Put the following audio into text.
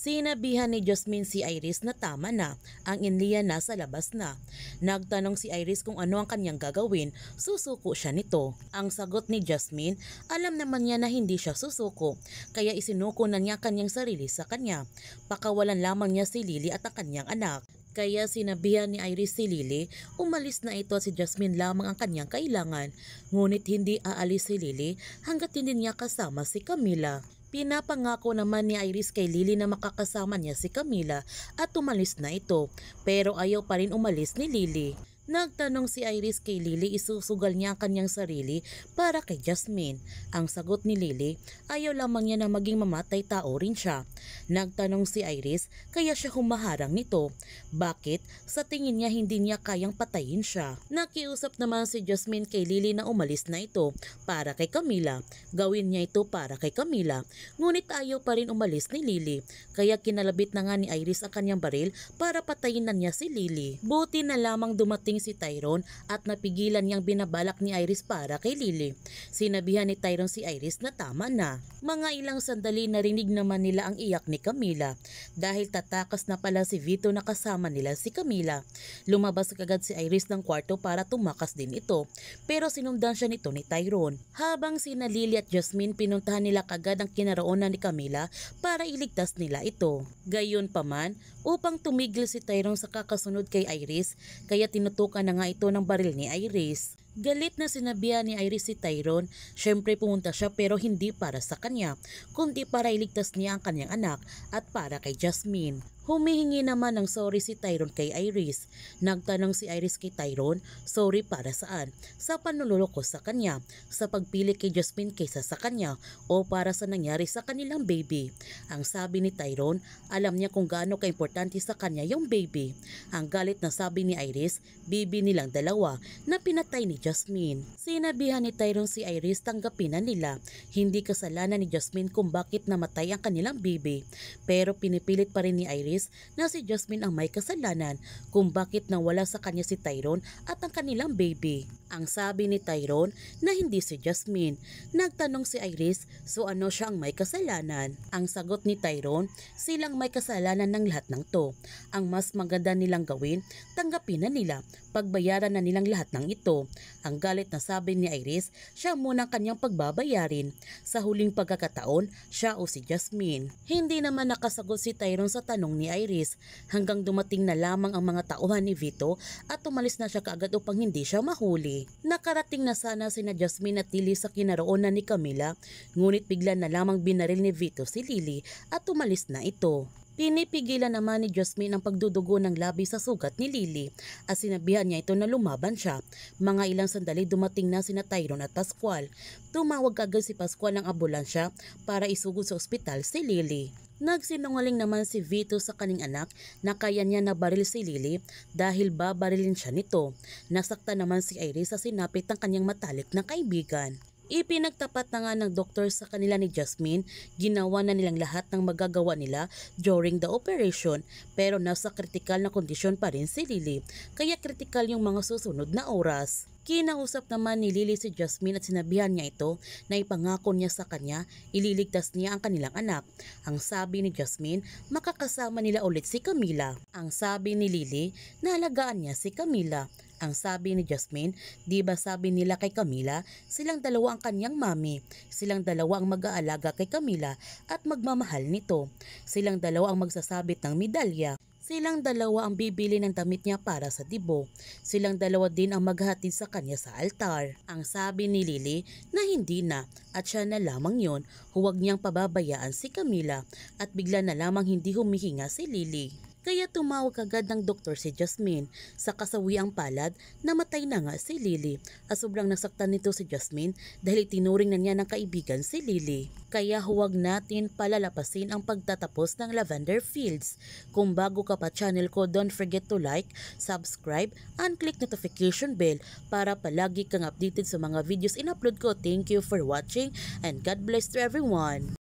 Sinabihan ni Jasmine si Iris na tama na, ang Inlia nasa labas na. Nagtanong si Iris kung ano ang kanyang gagawin, susuko siya nito. Ang sagot ni Jasmine, alam naman niya na hindi siya susuko, kaya isinuko na niya kanyang sarili sa kanya. Pakawalan lamang niya si Lily at ang kanyang anak. Kaya sinabihan ni Iris si Lily, umalis na ito at si Jasmine lamang ang kanyang kailangan. Ngunit hindi aalis si Lily hanggat hindi niya kasama si Camila. Pinapangako naman ni Iris kay Lily na makakasama niya si Camila at umalis na ito, pero ayaw pa rin umalis ni Lily. Nagtanong si Iris kay Lily, isusugal niya ang kanyang sarili para kay Jasmine. Ang sagot ni Lily, ayaw lamang niya na maging mamatay tao rin siya. Nagtanong si Iris kaya siya humaharang nito. Bakit? Sa tingin niya hindi niya kayang patayin siya. Nakiusap naman si Jasmine kay Lily na umalis na ito para kay Camila. Gawin niya ito para kay Camila. Ngunit ayaw pa rin umalis ni Lily. Kaya kinalabit na nga ni Iris ang kanyang baril para patayin na niya si Lily. Buti na lamang dumating si Tyrone at napigilan niyang binabalak ni Iris para kay Lily. Sinabihan ni Tyrone si Iris na tama na. Mga ilang sandali narinig naman nila ang iyak ni Camila. Dahil tatakas na pala si Vito na kasama nila si Camila. Lumabas kagad si Iris ng kwarto para tumakas din ito, pero sinundan siya nito ni Tyrone. Habang sina Lily at Jasmine pinuntahan nila kagad ang kinaroonan ni Camila para iligtas nila ito. Gayon pa man, upang tumigil si Tyrone sa kakasunod kay Iris, kaya tinutukan na nga ito ng baril ni Iris. Galit na sinabihan ni Iris si Tyrone, syempre pumunta siya pero hindi para sa kanya, kundi para iligtas niya ang kanyang anak at para kay Jasmine. Humihingi naman ng sorry si Tyrone kay Iris. Nagtanong si Iris kay Tyrone, sorry para saan? Sa panluloko sa kanya, sa pagpili kay Jasmine kaysa sa kanya, o para sa nangyari sa kanilang baby. Ang sabi ni Tyrone, alam niya kung gaano kaimportante sa kanya yung baby. Ang galit na sabi ni Iris, baby nilang dalawa na pinatay ni Jasmine. Sinabihan ni Tyrone si Iris tanggapin na nila. Hindi kasalanan ni Jasmine kung bakit namatay ang kanilang baby. Pero pinipilit pa rin ni Iris na si Jasmine ang may kasalanan kung bakit nawala sa kanya si Tyrone at ang kanilang baby. Ang sabi ni Tyrone na hindi si Jasmine. Nagtanong si Iris, so ano siya ang may kasalanan? Ang sagot ni Tyrone, silang may kasalanan ng lahat ng to. Ang mas maganda nilang gawin, tanggapin na nila, pagbayaran na nilang lahat ng ito. Ang galit na sabi ni Iris, siya muna ang kanyang pagbabayarin. Sa huling pagkakataon, siya o si Jasmine. Hindi naman nakasagot si Tyrone sa tanong ni Iris hanggang dumating na lamang ang mga tauhan ni Vito at umalis na siya kaagad upang hindi siya mahuli. Nakarating na sana sina Jasmine at Lily sa kinaroonan ni Camila, ngunit bigla na lamang binaril ni Vito si Lily at umalis na ito. Pinipigilan naman ni Jasmine ang pagdudugo ng labi sa sugat ni Lily at sinabihan niya ito na lumaban siya. Mga ilang sandali dumating na sina Tyrone at Pascual. Tumawag agad si Pascual ng ambulansya para isugod sa ospital si Lily. Nagsinungaling naman si Vito sa kaning anak na kaya niya nabaril si Lily dahil babarilin siya nito. Nasaktan naman si Iris sa sinapit ng kanyang matalik na kaibigan. Ipinagtapat na nga ng doktor sa kanila ni Jasmine, ginawa na nilang lahat ng magagawa nila during the operation, pero nasa kritikal na kondisyon pa rin si Lily, kaya kritikal yung mga susunod na oras. Kinausap naman ni Lily si Jasmine at sinabihan niya ito na ipangako niya sa kanya, ililigtas niya ang kanilang anak. Ang sabi ni Jasmine, makakasama nila ulit si Camila. Ang sabi ni Lily, naalagaan niya si Camila. Ang sabi ni Jasmine, di ba sabi nila kay Camila, silang dalawa ang kanyang mami. Silang dalawa ang mag-aalaga kay Camila at magmamahal nito. Silang dalawa ang magsasabit ng medalya. Silang dalawa ang bibili ng damit niya para sa dibo. Silang dalawa din ang maghahatid sa kanya sa altar. Ang sabi ni Lily na hindi na at siya na lamang yon, huwag niyang pababayaan si Camila at bigla na lamang hindi humihinga si Lily. Kaya tumawag agad ng doktor si Jasmine. Sa kasawiang palad, namatay na nga si Lily at sobrang nasaktan nito si Jasmine dahil tinuring na niya ng kaibigan si Lily. Kaya huwag natin palalapasin ang pagtatapos ng Lavender Fields. Kung bago ka pa channel ko, don't forget to like, subscribe, and click notification bell para palagi kang updated sa mga videos in-upload ko. Thank you for watching and God bless to everyone.